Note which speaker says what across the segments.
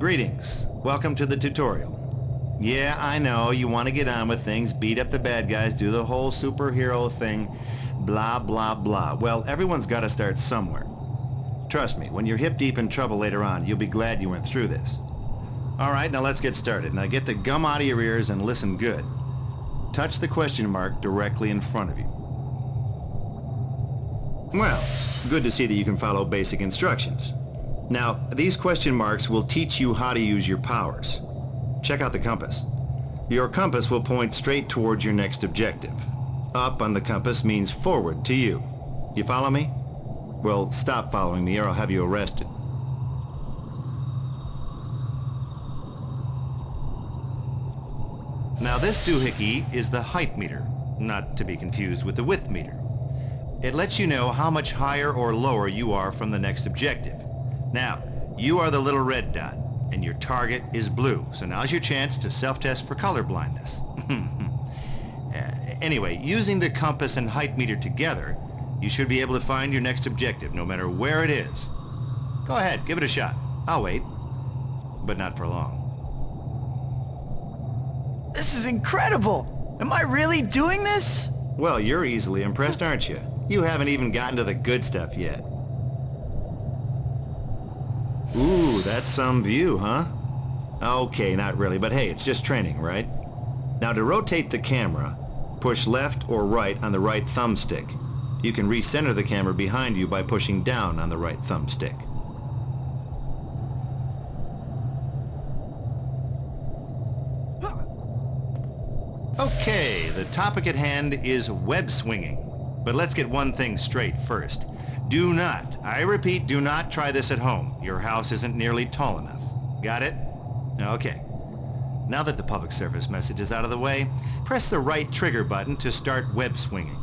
Speaker 1: Greetings. Welcome to the tutorial. Yeah, I know, you want to get on with things, beat up the bad guys, do the whole superhero thing, blah, blah, blah. Well, everyone's got to start somewhere. Trust me, when you're hip deep in trouble later on, you'll be glad you went through this. All right, now let's get started. Now get the gum out of your ears and listen good. Touch the question mark directly in front of you. Well, good to see that you can follow basic instructions. Now, these question marks will teach you how to use your powers. Check out the compass. Your compass will point straight towards your next objective. Up on the compass means forward to you. You follow me? Well, stop following me or I'll have you arrested. Now this doohickey is the height meter, not to be confused with the width meter. It lets you know how much higher or lower you are from the next objective. Now, you are the little red dot, and your target is blue, so now's your chance to self-test for color blindness. Anyway, using the compass and height meter together, you should be able to find your next objective, no matter where it is. Go ahead, give it a shot. I'll wait, but not for long.
Speaker 2: This is incredible! Am I really doing this?
Speaker 1: Well, you're easily impressed, aren't you? You haven't even gotten to the good stuff yet. Ooh, that's some view, huh? Okay, not really, but hey, it's just training, right? Now to rotate the camera, push left or right on the right thumbstick. You can recenter the camera behind you by pushing down on the right thumbstick. Okay, the topic at hand is web swinging. But let's get one thing straight first. Do not, I repeat, do not try this at home. Your house isn't nearly tall enough. Got it? Okay. Now that the public service message is out of the way, press the right trigger button to start web swinging.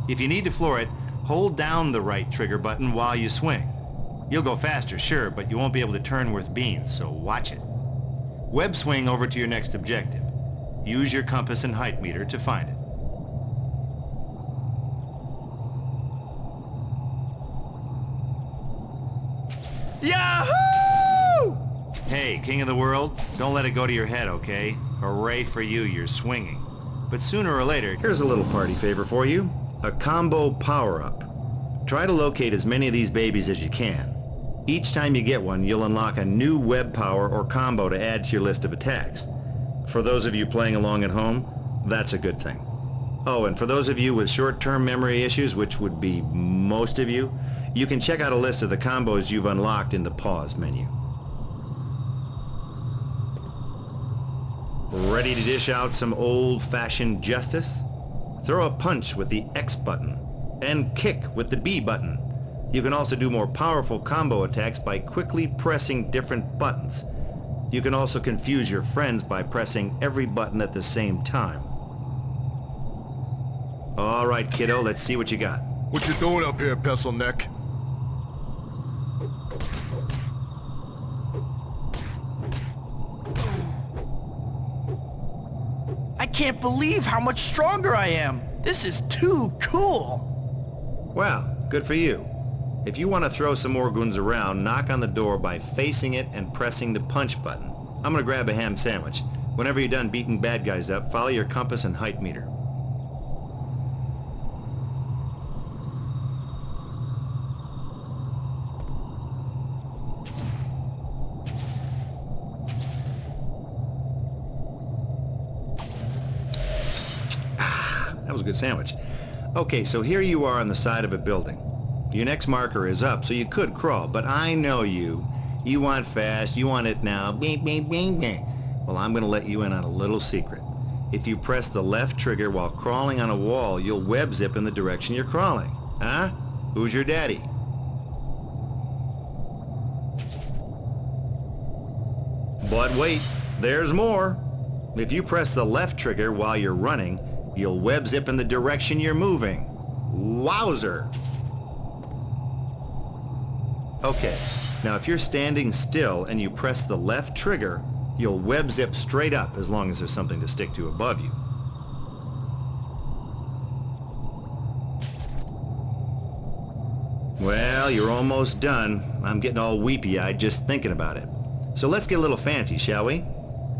Speaker 1: If you need to floor it, hold down the right trigger button while you swing. You'll go faster, sure, but you won't be able to turn worth beans, so watch it. Web swing over to your next objective. Use your compass and height meter to find it.
Speaker 2: Yahoo!
Speaker 1: Hey, king of the world, don't let it go to your head, okay? Hooray for you, you're swinging. But sooner or later, here's a little party favor for you. A combo power-up. Try to locate as many of these babies as you can. Each time you get one, you'll unlock a new web power or combo to add to your list of attacks. For those of you playing along at home, that's a good thing. Oh, and for those of you with short-term memory issues, which would be most of you, you can check out a list of the combos you've unlocked in the pause menu. Ready to dish out some old-fashioned justice? Throw a punch with the X button and kick with the B button. You can also do more powerful combo attacks by quickly pressing different buttons. You can also confuse your friends by pressing every button at the same time. All right, kiddo, let's see what you got.
Speaker 3: What you doing up here, pencil neck?
Speaker 2: I can't believe how much stronger I am. This is too cool.
Speaker 1: Well, good for you. If you want to throw some more goons around, knock on the door by facing it and pressing the punch button. I'm gonna grab a ham sandwich. Whenever you're done beating bad guys up, follow your compass and height meter. That was a good sandwich. Okay, so here you are on the side of a building. Your next marker is up, so you could crawl, but I know you. You want fast, you want it now. Bing, bing, bing, bing. Well, I'm gonna let you in on a little secret. If you press the left trigger while crawling on a wall, you'll web zip in the direction you're crawling. Huh? Who's your daddy? But wait, there's more. If you press the left trigger while you're running, you'll web zip in the direction you're moving. Wowzer! Okay, now if you're standing still and you press the left trigger, you'll web zip straight up as long as there's something to stick to above you. Well, you're almost done. I'm getting all weepy-eyed just thinking about it. So let's get a little fancy, shall we?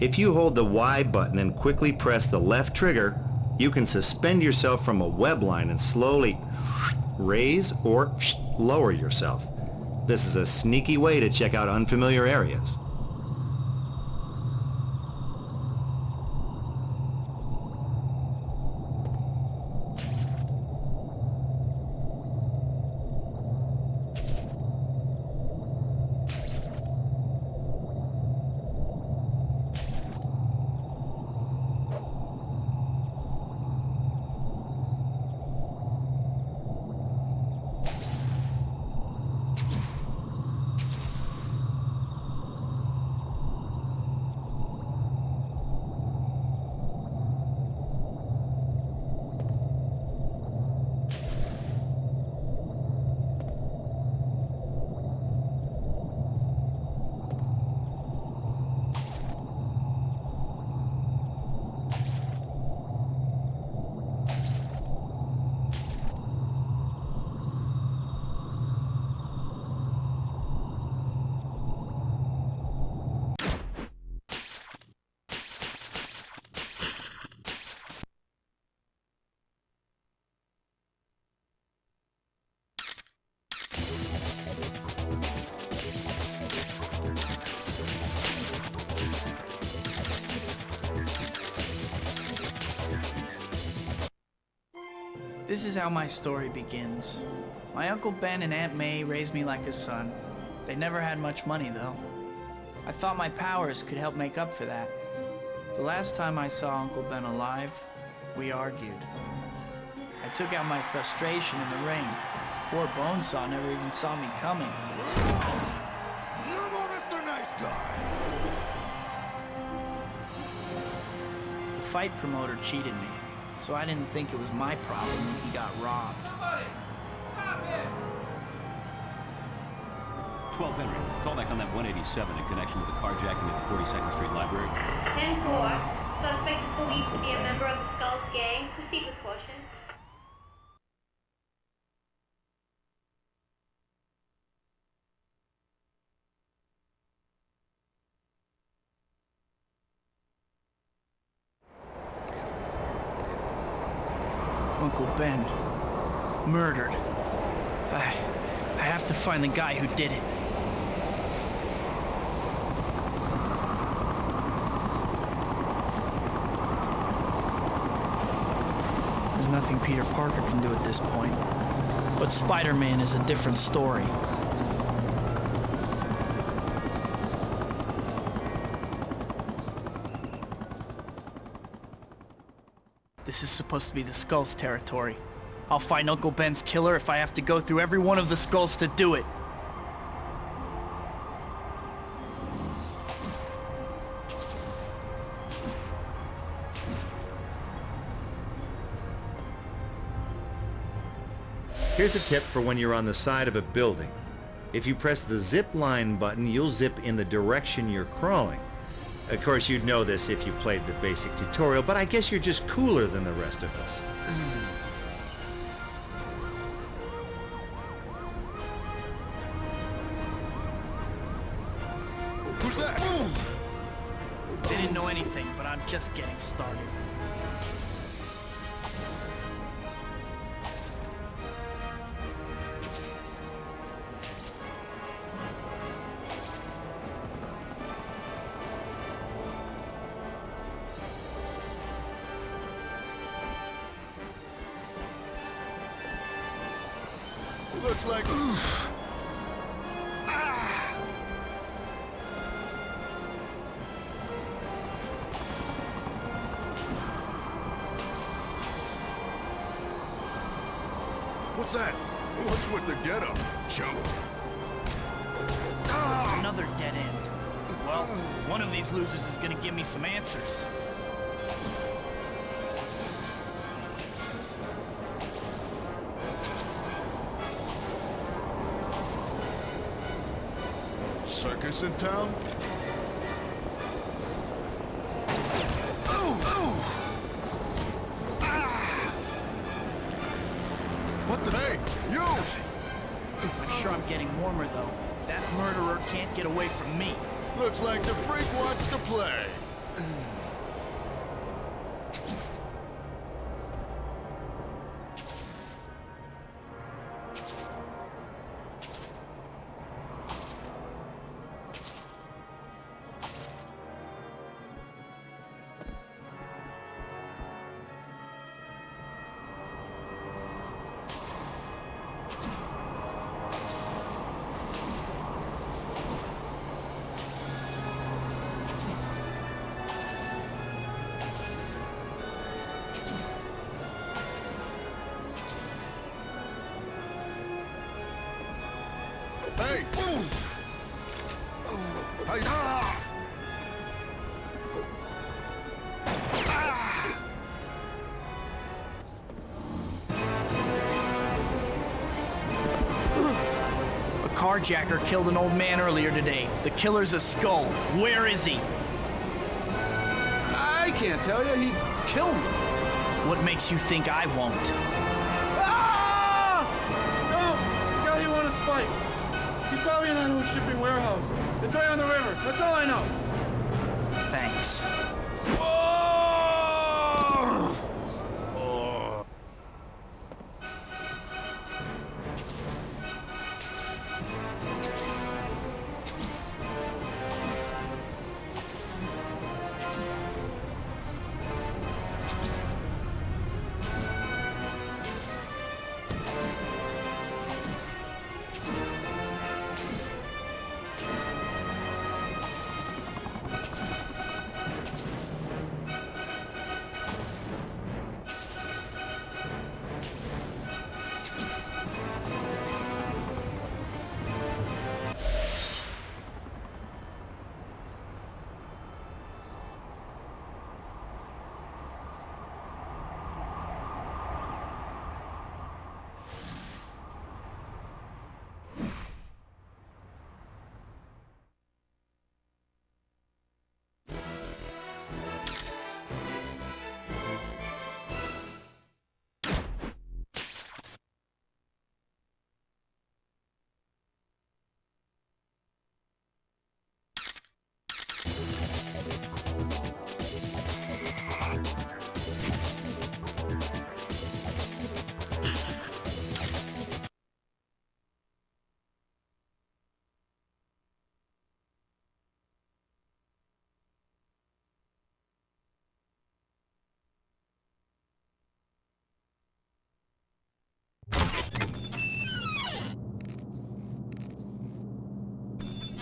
Speaker 1: If you hold the Y button and quickly press the left trigger, you can suspend yourself from a web line and slowly raise or lower yourself. This is a sneaky way to check out unfamiliar areas.
Speaker 2: This is how my story begins. My Uncle Ben and Aunt May raised me like a son. They never had much money, though. I thought my powers could help make up for that. The last time I saw Uncle Ben alive, we argued. I took out my frustration in the ring. Poor Bonesaw never even saw me coming.
Speaker 3: Come on, Mr. Nice Guy.
Speaker 2: The fight promoter cheated me, so I didn't think it was my problem when he got robbed.
Speaker 4: Somebody! Stop him!
Speaker 5: 12 Henry, call back on that 187 in connection with the carjacking at the 42nd Street Library.
Speaker 6: 10-4. Suspect is believed to be a member of the Skulls gang. Proceed with caution.
Speaker 2: Uncle Ben. Murdered. I have to find the guy who did it. There's nothing Peter Parker can do at this point. But Spider-Man is a different story. This is supposed to be the Skulls territory. I'll find Uncle Ben's killer if I have to go through every one of the Skulls to do it.
Speaker 1: Here's a tip for when you're on the side of a building. If you press the zip line button, you'll zip in the direction you're crawling. Of course, you'd know this if you played the basic tutorial, but I guess you're just cooler than the rest of us.
Speaker 3: Who's that?
Speaker 2: They didn't know anything, but I'm just getting started.
Speaker 3: Looks like... What's that? What's with the getup, chump?
Speaker 2: Another dead end. Well, one of these losers is gonna give me some answers.
Speaker 3: Circus in town? What the... Hey, you!
Speaker 2: I'm sure I'm getting warmer, though. That murderer can't get away from me.
Speaker 3: Looks like the freak wants to play. Hey! Ooh. Hey! Ah.
Speaker 2: A carjacker killed an old man earlier today. The killer's a skull. Where is he?
Speaker 7: I can't tell you. He'd kill me.
Speaker 2: What makes you think I won't?
Speaker 7: Ah! No! No, you want to spike. He's probably in that old shipping warehouse. It's right on the river. That's all I know.
Speaker 2: Thanks.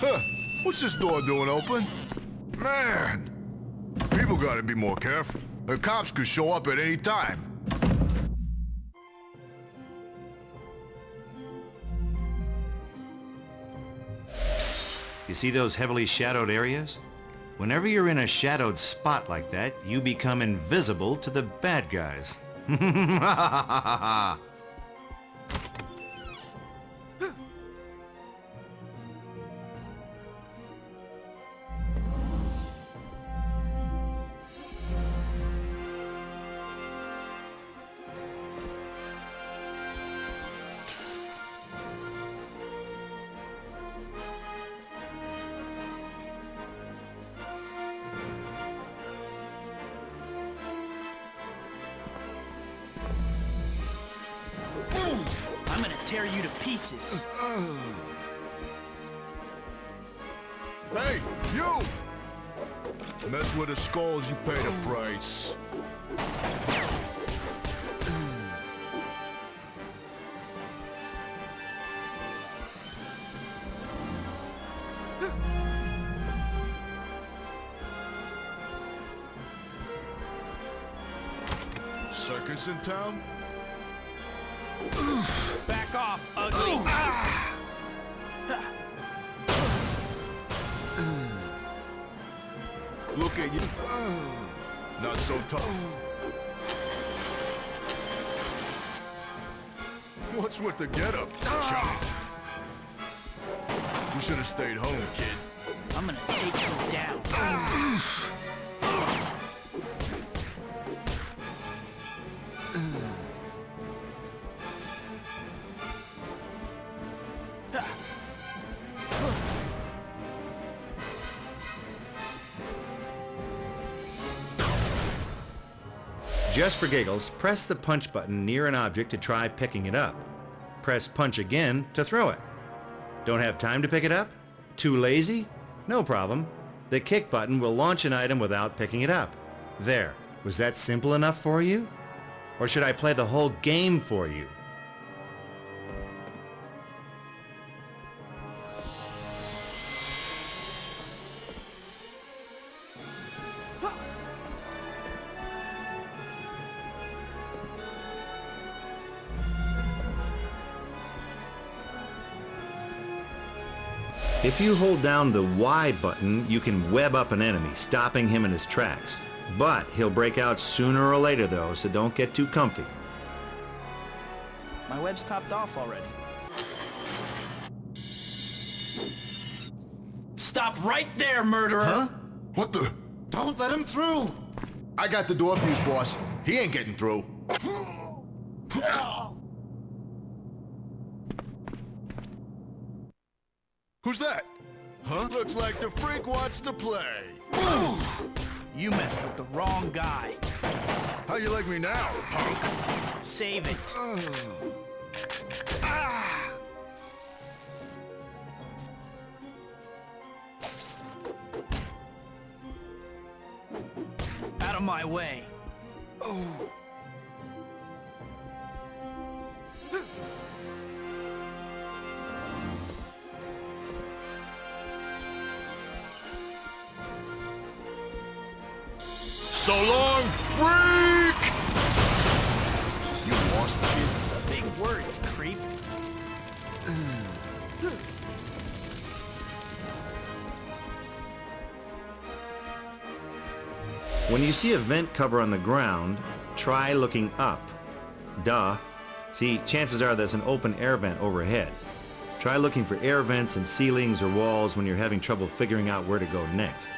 Speaker 3: Huh. What's this door doing open? Man! People gotta be more careful. The cops could show up at any time.
Speaker 1: You see those heavily shadowed areas? Whenever you're in a shadowed spot like that, you become invisible to the bad guys.
Speaker 2: I'm gonna tear you to pieces.
Speaker 3: Hey, you! Mess with the skulls, you pay the price. Circus in town?
Speaker 2: Back off, ugly.
Speaker 3: Look at you. Not so tough. What's with the getup, Chop? You should have stayed home, kid.
Speaker 2: I'm gonna take you down.
Speaker 1: Just for giggles, press the punch button near an object to try picking it up. Press punch again to throw it. Don't have time to pick it up? Too lazy? No problem. The kick button will launch an item without picking it up. There. Was that simple enough for you? Or should I play the whole game for you? If you hold down the Y button, you can web up an enemy, stopping him in his tracks. But he'll break out sooner or later though, so don't get too comfy.
Speaker 2: My web's topped off already. Stop right there, murderer!
Speaker 3: Huh? What the?
Speaker 7: Don't let him through!
Speaker 3: I got the door fuse, boss. He ain't getting through. Who's that? Huh? Looks like the freak wants to play.
Speaker 2: You messed with the wrong guy.
Speaker 3: How you like me now, punk?
Speaker 2: Save it. Out of my way.
Speaker 3: So long, freak! You lost, kid.
Speaker 2: Big words, creep.
Speaker 1: When you see a vent cover on the ground, try looking up. Duh. See, chances are there's an open air vent overhead. Try looking for air vents in ceilings or walls when you're having trouble figuring out where to go next.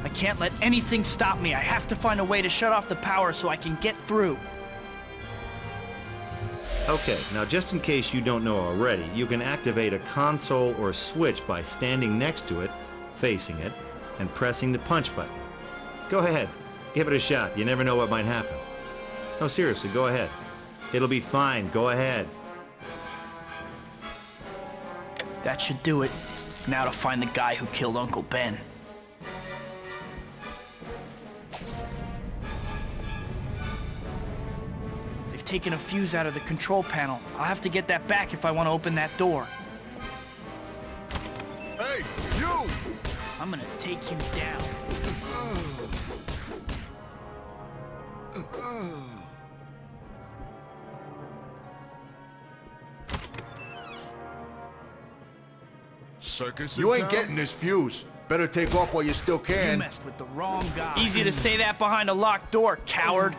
Speaker 2: I can't let anything stop me. I have to find a way to shut off the power so I can get through.
Speaker 1: Okay, now just in case you don't know already, you can activate a console or switch by standing next to it, facing it, and pressing the punch button. Go ahead, give it a shot. You never know what might happen. No, seriously, go ahead. It'll be fine. Go ahead.
Speaker 2: That should do it. Now to find the guy who killed Uncle Ben. They've taken a fuse out of the control panel. I'll have to get that back if I want to open that door.
Speaker 3: Hey, you!
Speaker 2: I'm gonna take you down.
Speaker 3: Circus you ain't getting this fuse. Better take off while you still
Speaker 2: You
Speaker 3: can.
Speaker 2: messed with the wrong guy. Easy to say that behind a locked door, coward.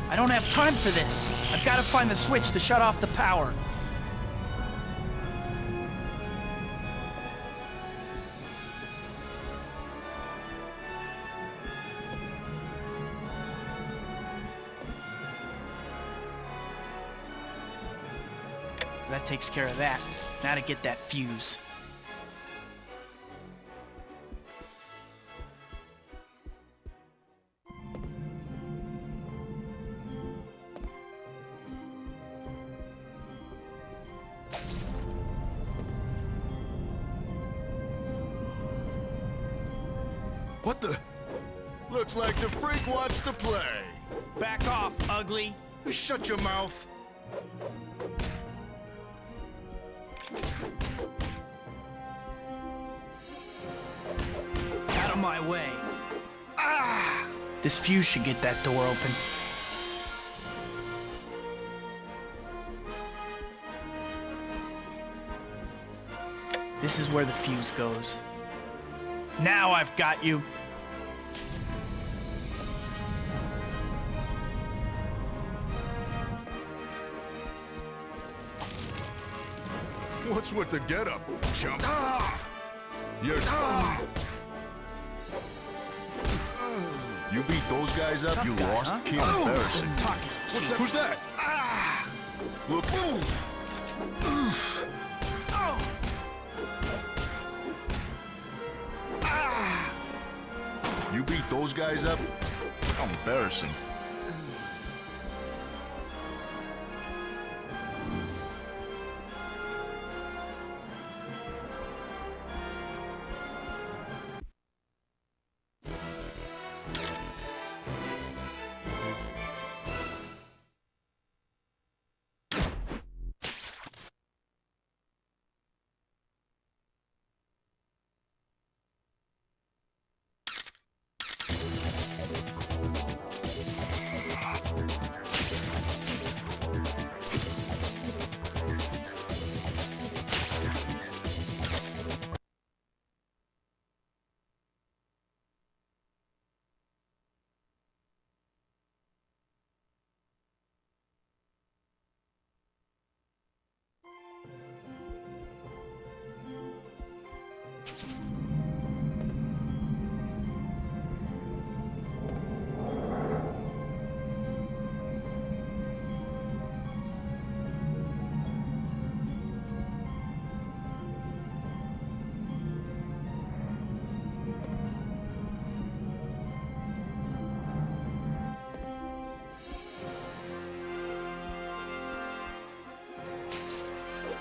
Speaker 2: I don't have time for this. I've got to find the switch to shut off the power. That takes care of that. Now to get that fuse.
Speaker 3: What the? Looks like the freak wants to play.
Speaker 2: Back off, ugly.
Speaker 3: Shut your mouth.
Speaker 2: Out of my way. Ah! This fuse should get that door open. This is where the fuse goes. Now I've got you.
Speaker 3: What's with the getup, chump? Ah! You're... You beat those guys up, you
Speaker 2: guy,
Speaker 3: lost?
Speaker 2: huh?
Speaker 3: Kid, embarrassing.
Speaker 2: Talk is
Speaker 3: What's
Speaker 2: cheap.
Speaker 3: that? Who's that? Look. You beat those guys up? How embarrassing.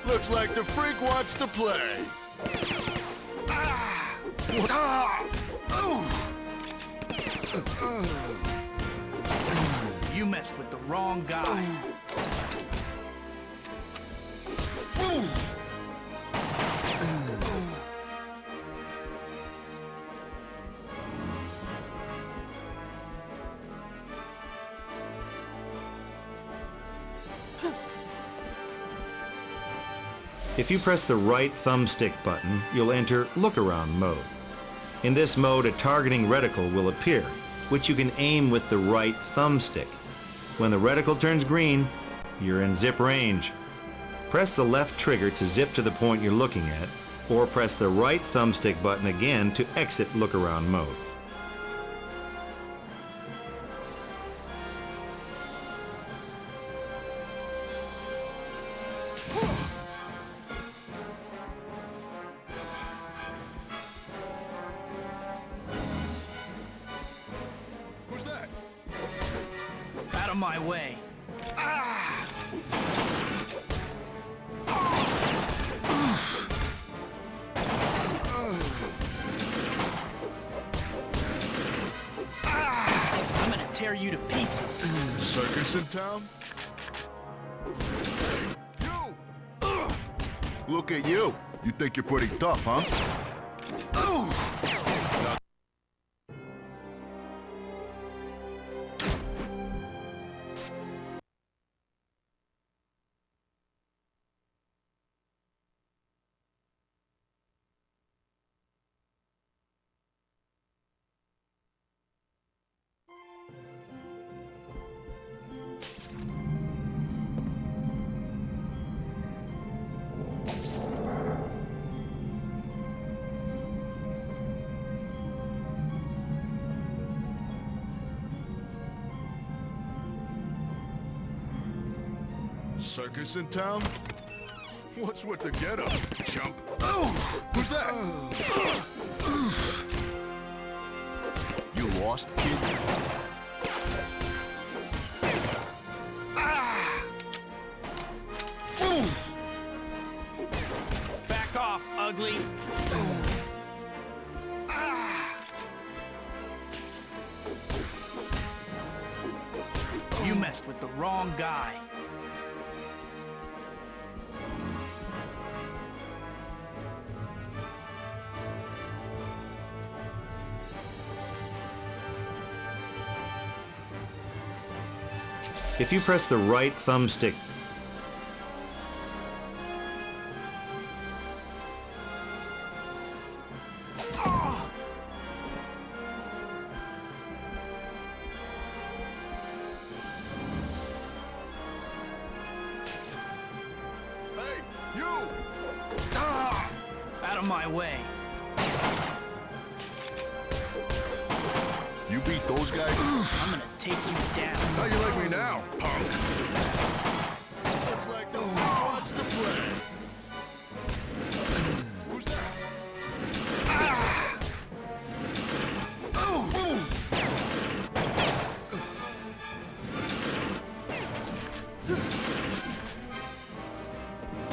Speaker 3: Looks like the freak wants to play.
Speaker 2: You messed with the wrong guy.
Speaker 1: If you press the right thumbstick button, you'll enter look-around mode. In this mode, a targeting reticle will appear, which you can aim with the right thumbstick. When the reticle turns green, you're in zip range. Press the left trigger to zip to the point you're looking at, or press the right thumbstick button again to exit look-around mode.
Speaker 3: Who's that?
Speaker 2: Out of my way. I'm gonna tear you to pieces.
Speaker 3: Circus in town? You! Look at you. You think you're pretty tough, huh? Circus in town? What's with the getup, chump? Who's that? You lost, kid?
Speaker 2: Back off, ugly. You messed with the wrong guy.
Speaker 1: If you press the right thumbstick,
Speaker 3: Hey, you!
Speaker 2: Out of my way.
Speaker 3: You beat those guys?
Speaker 2: I'm gonna take you down.
Speaker 3: How you like me now, punk? Looks like the freak wants to play. Who's that?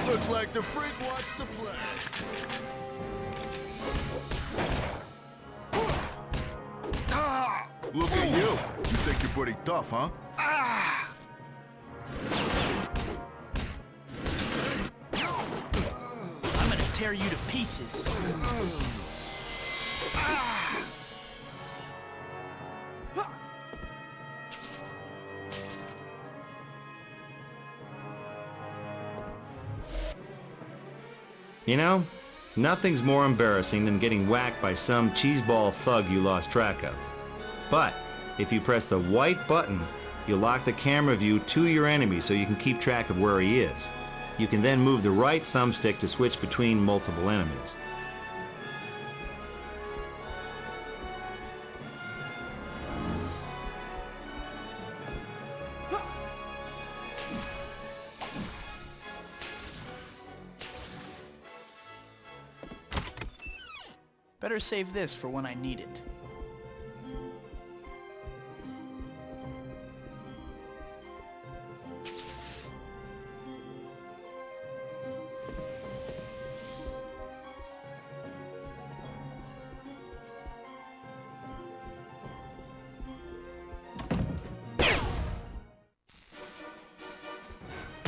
Speaker 3: Looks like the freak wants to play. Look at you. You think you're pretty tough, huh?
Speaker 2: I'm gonna tear you to pieces.
Speaker 1: You know, nothing's more embarrassing than getting whacked by some cheeseball thug you lost track of. But if you press the white button, you lock the camera view to your enemy so you can keep track of where he is. You can then move the right thumbstick to switch between multiple enemies.
Speaker 2: Better save this for when I need it.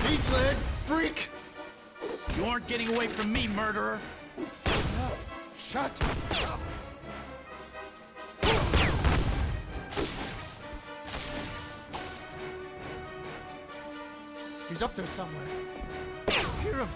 Speaker 3: Meat-leg freak!
Speaker 2: You aren't getting away from me, murderer!
Speaker 3: Shut up!
Speaker 8: He's up there somewhere. Hear him.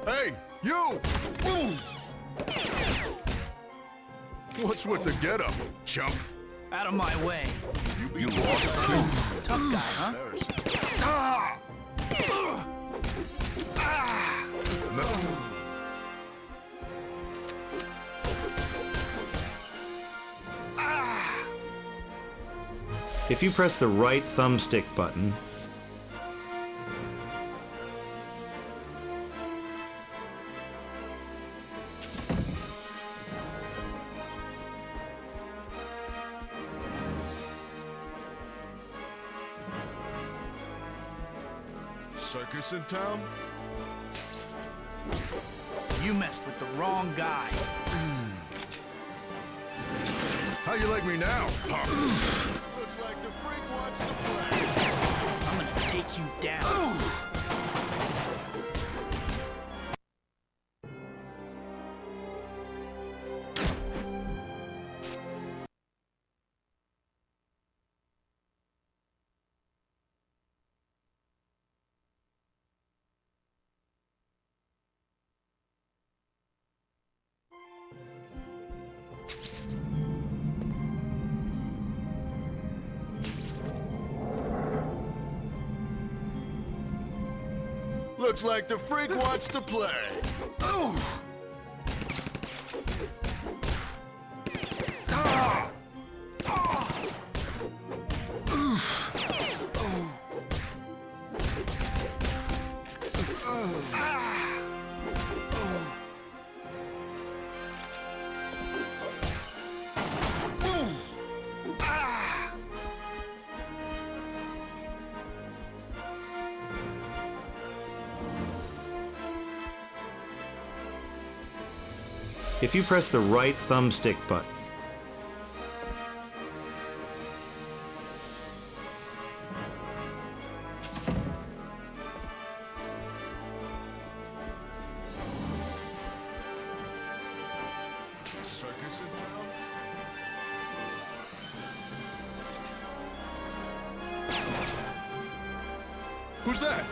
Speaker 3: Hey, you! Ooh. What's with the getup, chump?
Speaker 2: Out of my way.
Speaker 3: You lost too.
Speaker 2: Tough guy, huh?
Speaker 3: Ah! Ah! No.
Speaker 1: If you press the right thumbstick button,
Speaker 3: Circus in town?
Speaker 2: You messed with the wrong guy.
Speaker 3: How you like me now, punk? Looks like the freak wants to play.
Speaker 2: I'm gonna take you down.
Speaker 3: Looks like the freak wants to play. Ooh. Ah! Ah! Oof. Oh. Ah! Oh. Ooh. Ah!
Speaker 1: if you press the right thumbstick button,
Speaker 3: Circus in town? Who's that?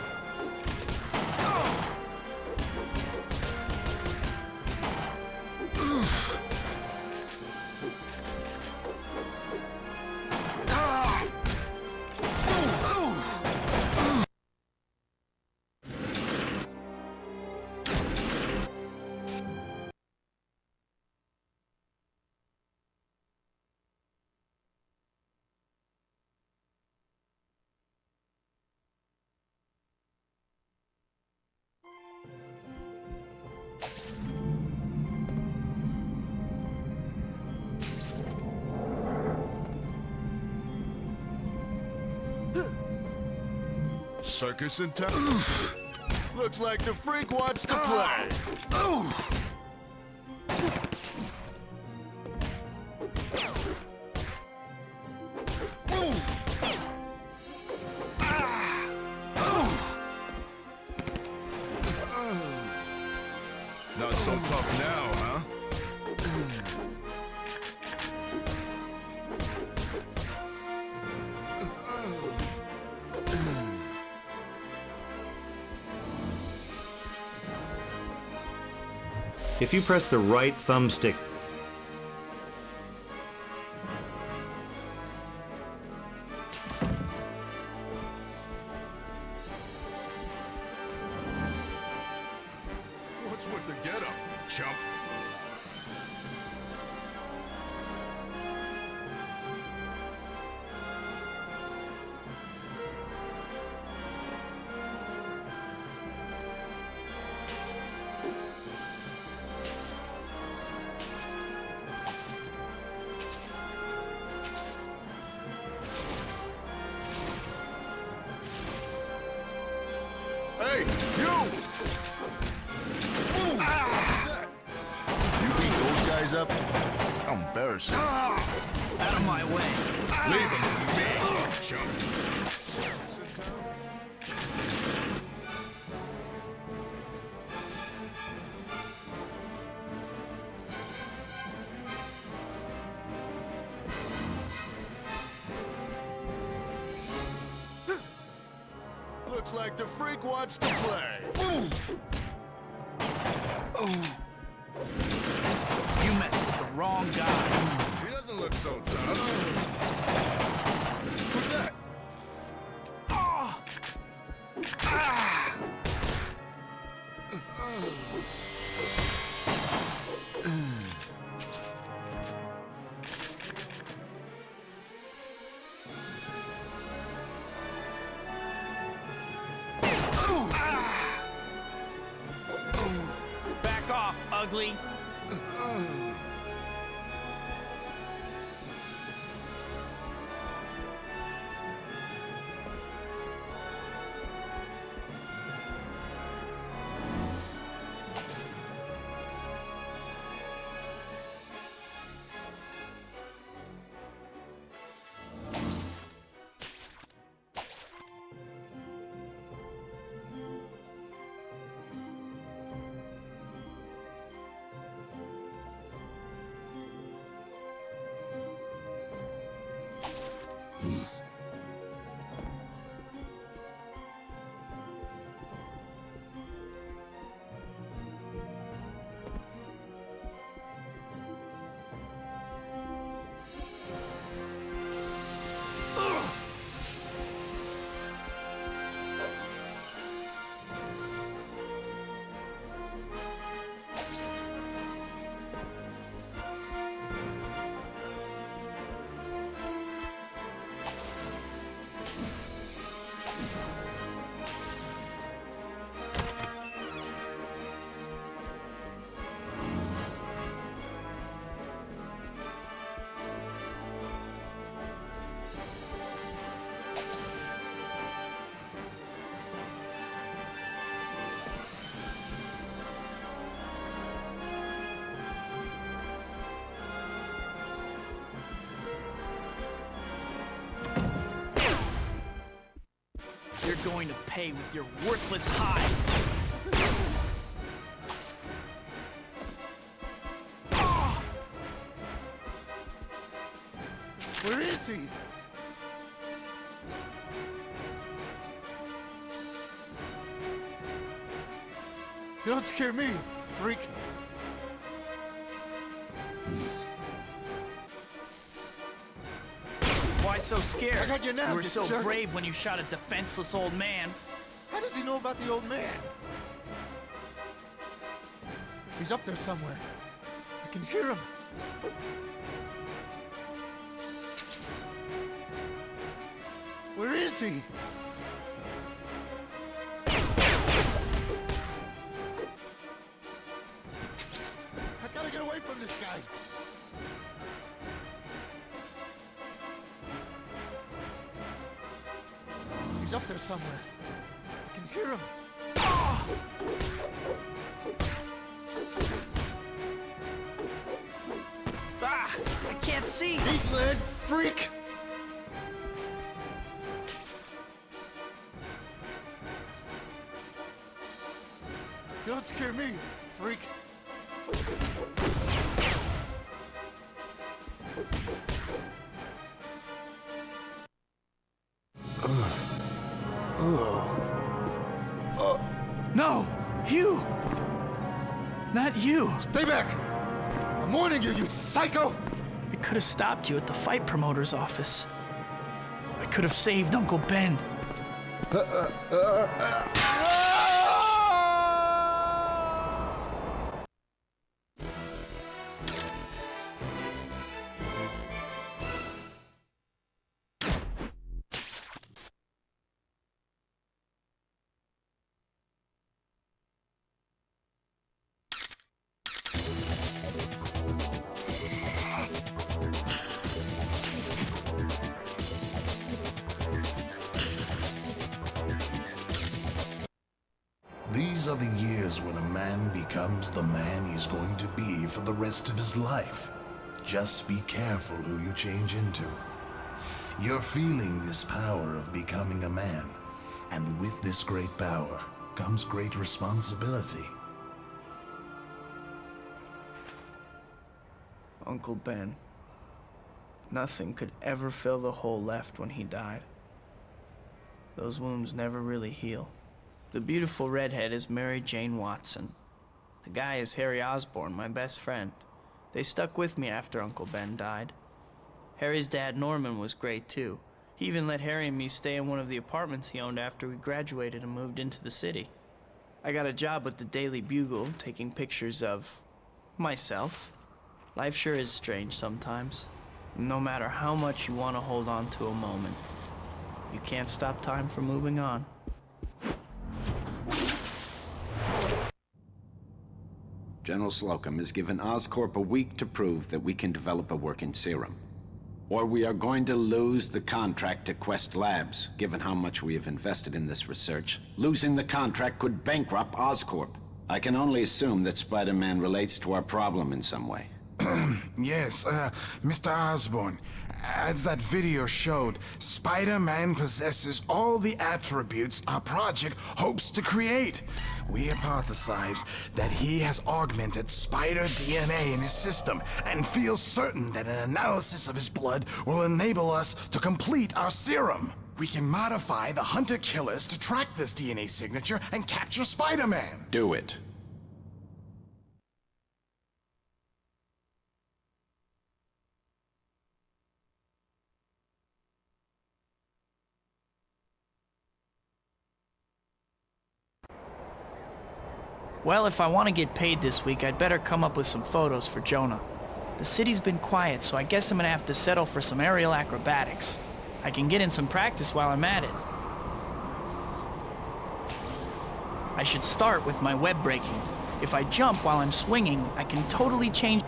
Speaker 3: Circus in town? Looks like the freak wants to play. Not so tough now, huh?
Speaker 1: If you press the right thumbstick,
Speaker 3: What's with the getup, chump? Hey, you! Who's that? You beat those guys up? How embarrassing.
Speaker 2: Out of my way.
Speaker 3: Leave them to me, chump. Looks like the freak wants to play.
Speaker 2: You messed with the wrong guy.
Speaker 3: He doesn't look so tough. Who's that?
Speaker 2: Back off, ugly. You're going to pay with your worthless hide.
Speaker 8: Where is he? You don't scare me, freak.
Speaker 2: Why so scared?
Speaker 8: I got you now,
Speaker 2: You were
Speaker 8: you
Speaker 2: so
Speaker 8: jerk.
Speaker 2: brave when you shot a defenseless old man.
Speaker 8: How does he know about the old man? He's up there somewhere. I can hear him. Where is he? I gotta get away from this guy. He's up there somewhere. I can hear him.
Speaker 2: Ah! I can't see!
Speaker 8: Eat lead, freak! You don't scare me, freak.
Speaker 2: No! You! Not you!
Speaker 8: Stay back! I'm warning you, you psycho!
Speaker 2: I could have stopped you at the fight promoter's office. I could have saved Uncle Ben.
Speaker 9: These are the years when a man becomes the man he's going to be for the rest of his life. Just be careful who you change into. You're feeling this power of becoming a man, and with this great power comes great responsibility.
Speaker 2: Uncle Ben. Nothing could ever fill the hole left when he died. Those wounds never really heal. The beautiful redhead is Mary Jane Watson. The guy is Harry Osborn, my best friend. They stuck with me after Uncle Ben died. Harry's dad, Norman, was great too. He even let Harry and me stay in one of the apartments he owned after we graduated and moved into the city. I got a job with the Daily Bugle, taking pictures of myself. Life sure is strange sometimes. No matter how much you want to hold on to a moment, you can't stop time from moving on.
Speaker 10: General Slocum has given Oscorp a week to prove that we can develop a working serum. Or we are going to lose the contract to Quest Labs, given how much we have invested in this research. Losing the contract could bankrupt Oscorp. I can only assume that Spider-Man relates to our problem in some way.
Speaker 11: Yes, Mr. Osborn. As that video showed, Spider-Man possesses all the attributes our project hopes to create. We hypothesize that he has augmented spider DNA in his system and feel certain that an analysis of his blood will enable us to complete our serum. We can modify the hunter-killers to track this DNA signature and capture Spider-Man.
Speaker 10: Do it.
Speaker 2: Well, if I want to get paid this week, I'd better come up with some photos for Jonah. The city's been quiet, so I guess I'm gonna have to settle for some aerial acrobatics. I can get in some practice while I'm at it. I should start with my web breaking. If I jump while I'm swinging, I can totally change.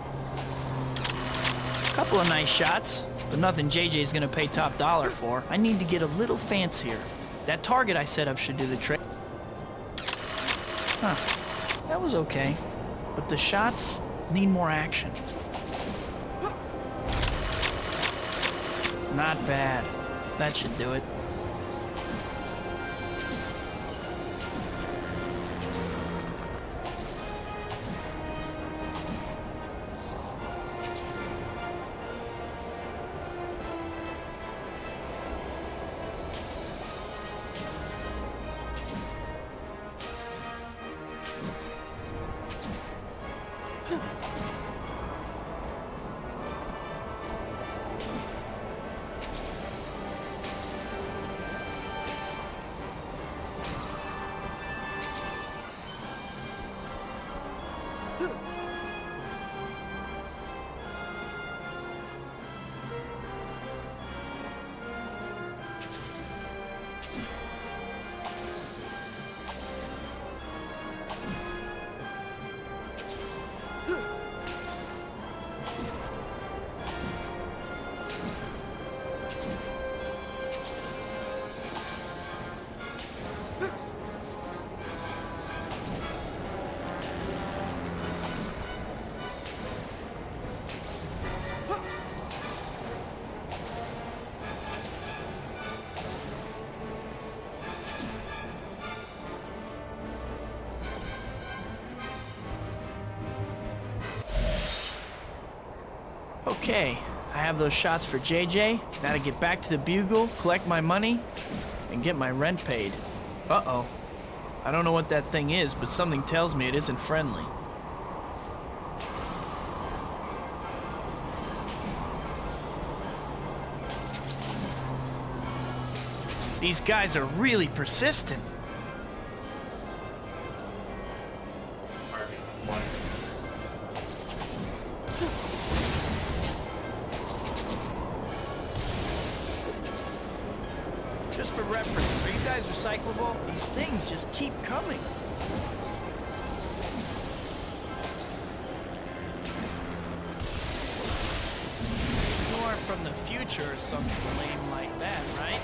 Speaker 2: Couple of nice shots, but nothing JJ's gonna pay top dollar for. I need to get a little fancier. That target I set up should do the trick. Huh. That was okay, but the shots need more action. Not bad. That should do it. Okay, I have those shots for JJ. Now to get back to the Bugle, collect my money, and get my rent paid. Uh-oh. I don't know what that thing is, but something tells me it isn't friendly. These guys are really persistent. Just for reference, are you guys recyclable? These things just keep coming. You aren't from the future or something lame like that, right?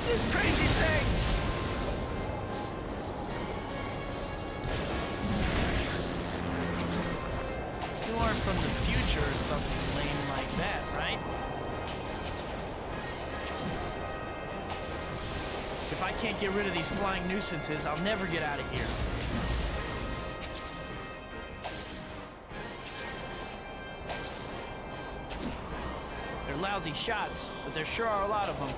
Speaker 2: This crazy thing! You aren't from the future or something lame like that, right? If I can't get rid of these flying nuisances, I'll never get out of here. They're lousy shots, but there sure are a lot of them.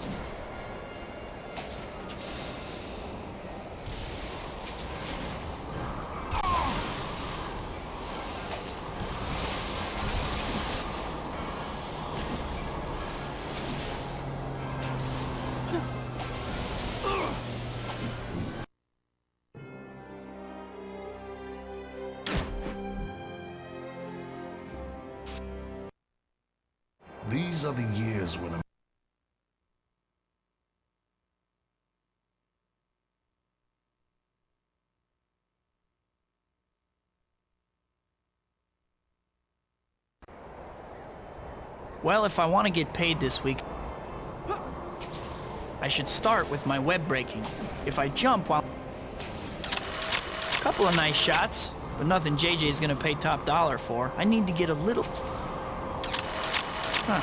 Speaker 9: These are the years when a
Speaker 2: Well, if I want to get paid this week, I should start with my web breaking. If I jump while... A couple of nice shots, but nothing JJ's gonna pay top dollar for. I need to get a little... Huh,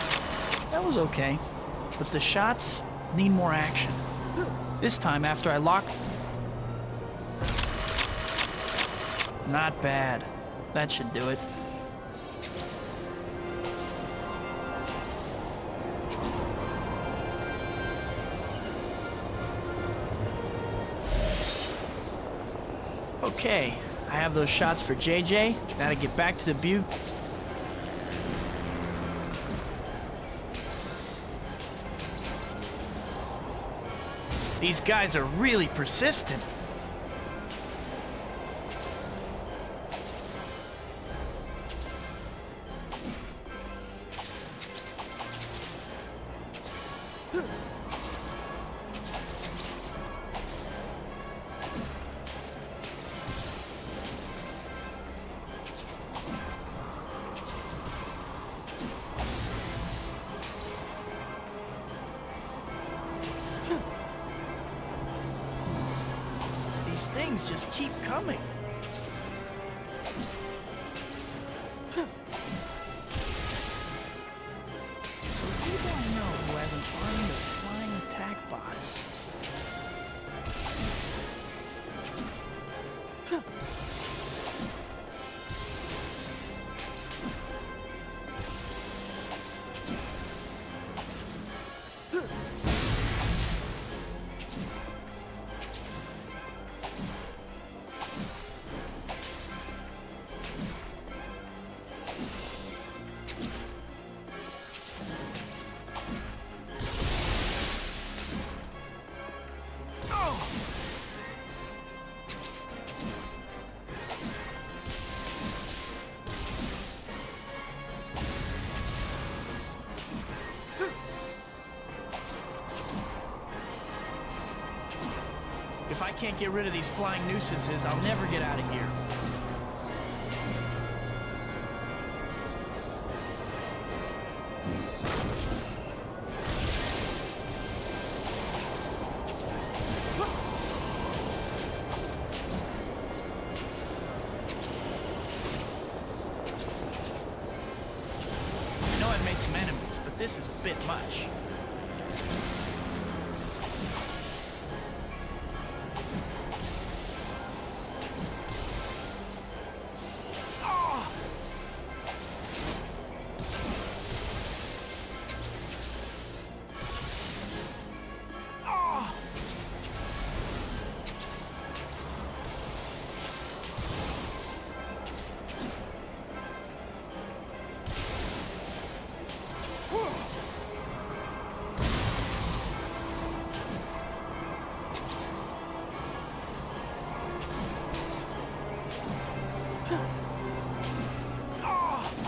Speaker 2: that was okay. But the shots need more action. This time after I lock... Not bad. That should do it. Okay, I have those shots for JJ. Now to get back to the Butte. These guys are really persistent. things just keep coming. So who do I know who has an army of flying attack bots? If I can't get rid of these flying nuisances, I'll never get out of here. I know I've made some enemies, but this is a bit much.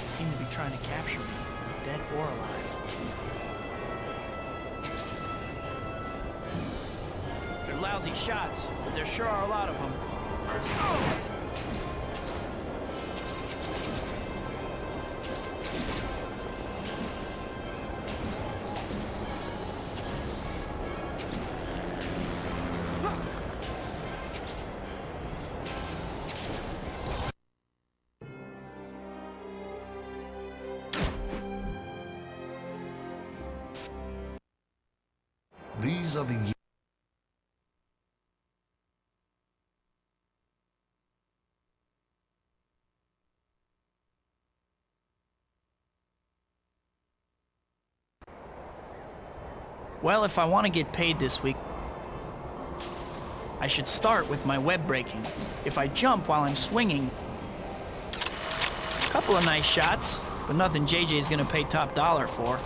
Speaker 2: Seem to be trying to capture me, dead or alive. They're lousy shots, but there sure are a lot of them.
Speaker 9: These are the years.
Speaker 2: Well, if I want to get paid this week, I should start with my web breaking. If I jump while I'm swinging, a couple of nice shots, but nothing JJ's gonna pay top dollar for.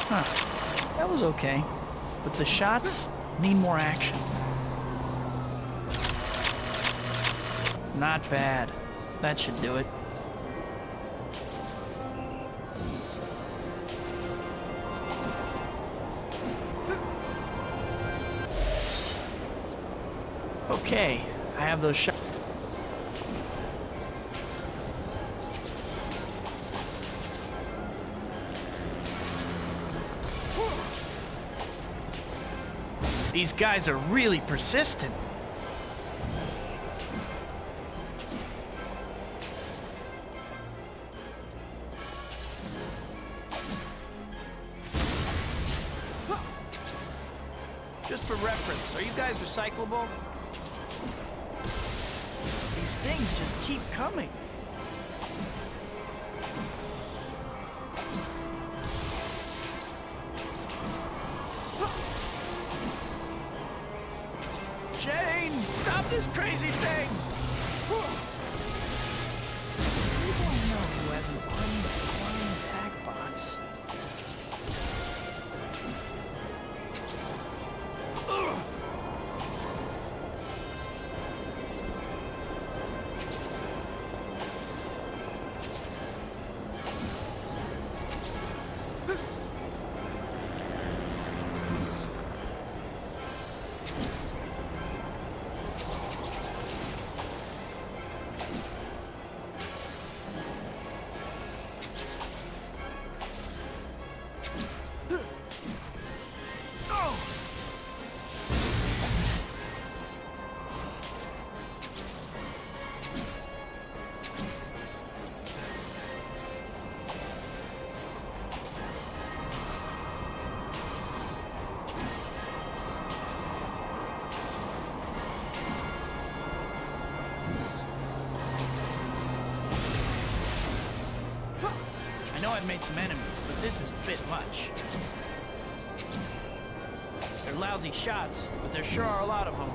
Speaker 2: Huh, that was okay, but the shots need more action. Not bad. That should do it. Okay, I have those shots. These guys are really persistent. Just for reference, are you guys recyclable? These things just keep coming. Jane, stop this crazy thing! People I know who has an army of flying attack bots. I've made some enemies, but this is a bit much. They're lousy shots, but there sure are a lot of them.